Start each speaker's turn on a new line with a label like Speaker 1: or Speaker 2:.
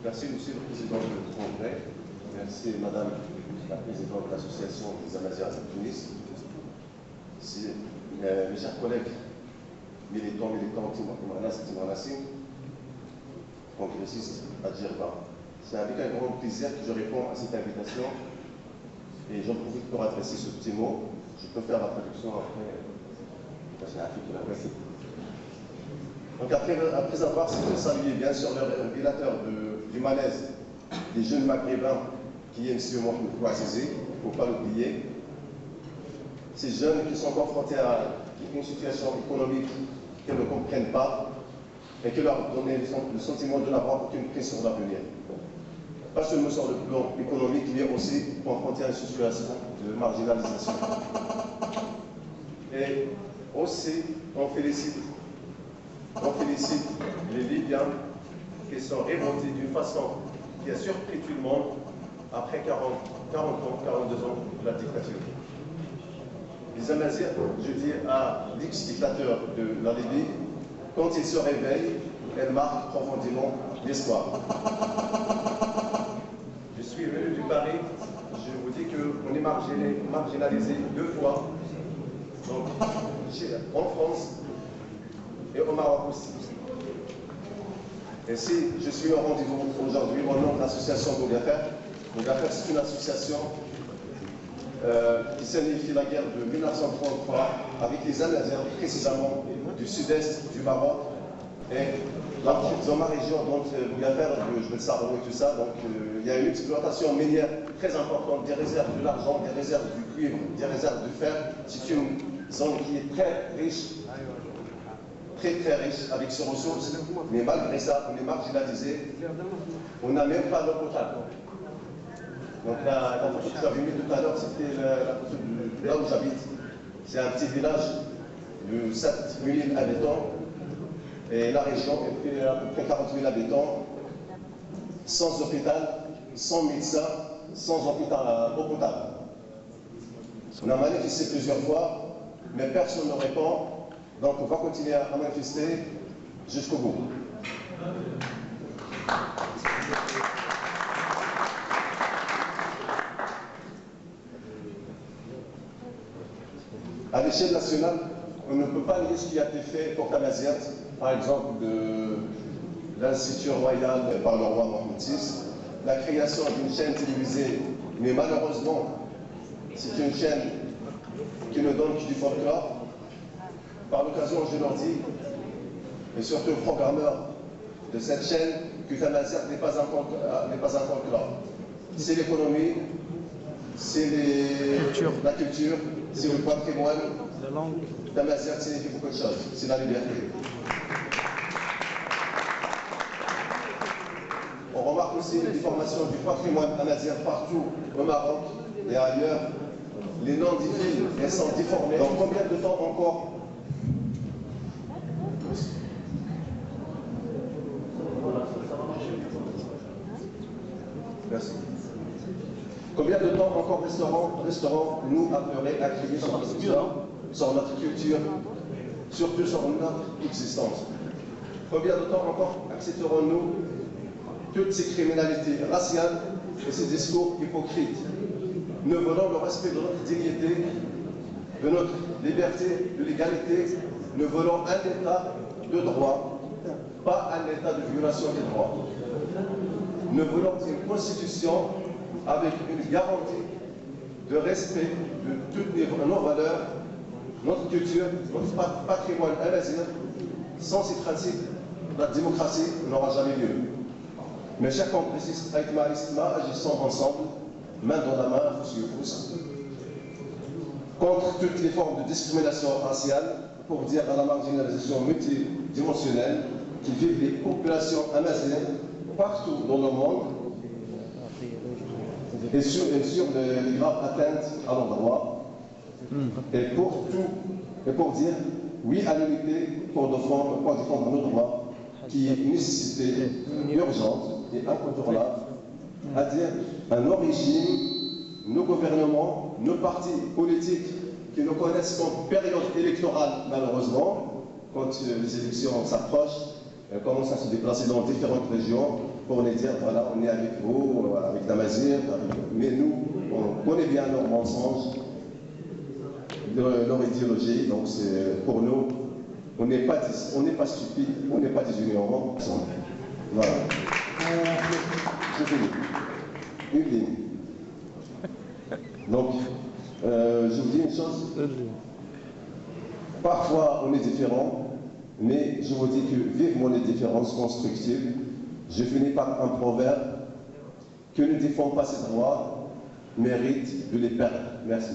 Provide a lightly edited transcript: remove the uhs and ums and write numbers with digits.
Speaker 1: Merci, Monsieur le Président du Congrès. Merci, Madame la Présidente de l'Association des Amaziens de Tunis. Mes chers collègues, militants, congressistes à Djerba, c'est avec un grand plaisir que je réponds à cette invitation et j'en profite pour adresser ce petit mot. Je peux faire la traduction après. Donc après avoir salué bien sûr le révélateur du malaise des jeunes maghrébins qui est M. Mohamed Bouazizi, il ne faut pas l'oublier, ces jeunes qui sont confrontés à une situation économique qu'ils ne comprennent pas et qui leur donne le sentiment de n'avoir aucune prise sur l'avenir. Pas seulement sur le plan économique, mais aussi confrontés à une situation de marginalisation. Et aussi, on félicite les Libyens qui sont révoltés d'une façon qui a surpris tout le monde après 40 ans, 42 ans de la dictature. Les Amaziens, je dis à l'ex-dictateur de la Libye, quand ils se réveillent, elles marquent profondément l'espoir. Je suis venu du Paris, je vous dis qu'on est marginalisé 2 fois, donc en France et au Maroc aussi. Et si je suis au rendez-vous aujourd'hui au nom de l'association Bougafer, Bougafer c'est une association qui signifie la guerre de 1933 avec les Amaziens, précisément du sud-est du Maroc et dans ma région, donc Bougafer, je vais le savoir et tout ça, donc il y a une exploitation minière très importante, des réserves de l'argent, des réserves du cuivre, des réserves de fer. C'est une zone qui est très riche, très riche avec ses ressources, mais malgré ça, on est marginalisé, on n'a même pas d'eau potable. Donc la photo que tu avais mis tout à l'heure, c'était la photo de là où j'habite. C'est un petit village de 7000 habitants, et la région fait à peu près 40 000 habitants, sans hôpital, sans médecin, sans hôpital eau potable. On a manifesté plusieurs fois, mais personne ne répond. Donc on va continuer à manifester jusqu'au bout. À l'échelle nationale, on ne peut pas nier ce qui a été fait pour Tamazight, par exemple de l'Institut royal par le roi Mohamed VI, la création d'une chaîne télévisée, mais malheureusement, c'est une chaîne qui ne donne que du folklore. Par l'occasion, je leur dis, et surtout le programmeur de cette chaîne, que Tamazight n'est pas un folklore. C'est l'économie, c'est la culture, c'est le patrimoine.
Speaker 2: La langue.
Speaker 1: Tamazight signifie beaucoup de choses, c'est la liberté. On remarque aussi une déformation du patrimoine amazigh partout au Maroc et ailleurs. Les noms des villes, elles sont déformées. Dans combien de temps encore? Merci. Combien de temps encore resterons-nous apeurés à crier sur notre histoire, sur notre culture, surtout sur notre existence? Combien de temps encore accepterons-nous toutes ces criminalités raciales et ces discours hypocrites? Nous voulons le respect de notre dignité, de notre liberté, de l'égalité. Nous voulons un État de droit, pas un État de violation des droits. Nous voulons une constitution avec une garantie de respect de toutes nos valeurs, notre culture, notre patrimoine amazigh. Sans ces principes, la démocratie n'aura jamais lieu. Mes chers congressistes, agissons ensemble, main dans la main, pouce à pouce, contre toutes les formes de discrimination raciale, pour dire à la marginalisation multidimensionnelle qui vivent les populations amazighes partout dans le monde, et sur les graves atteintes à leurs droits, et pour dire oui à l'unité pour défendre nos droits, qui est une nécessité urgente et incontournable, à dire à nos régimes, nos gouvernements, nos partis politiques qui ne connaissent qu'en période électorale, malheureusement, quand les élections s'approchent, elles commencent à se déplacer dans différentes régions, pour les dire, voilà, on est avec vous, avec Damazir, mais nous, on connaît bien leurs mensonges, leur idéologie, donc c'est pour nous, on n'est pas stupides, on n'est pas des ignorants. Voilà. C'est fini. Une ligne. Donc, je vous dis une chose. Parfois, on est différents, mais je vous dis que vivement les différences constructives, je finis par un proverbe que ne défend pas ses droits, mérite de les perdre. Merci.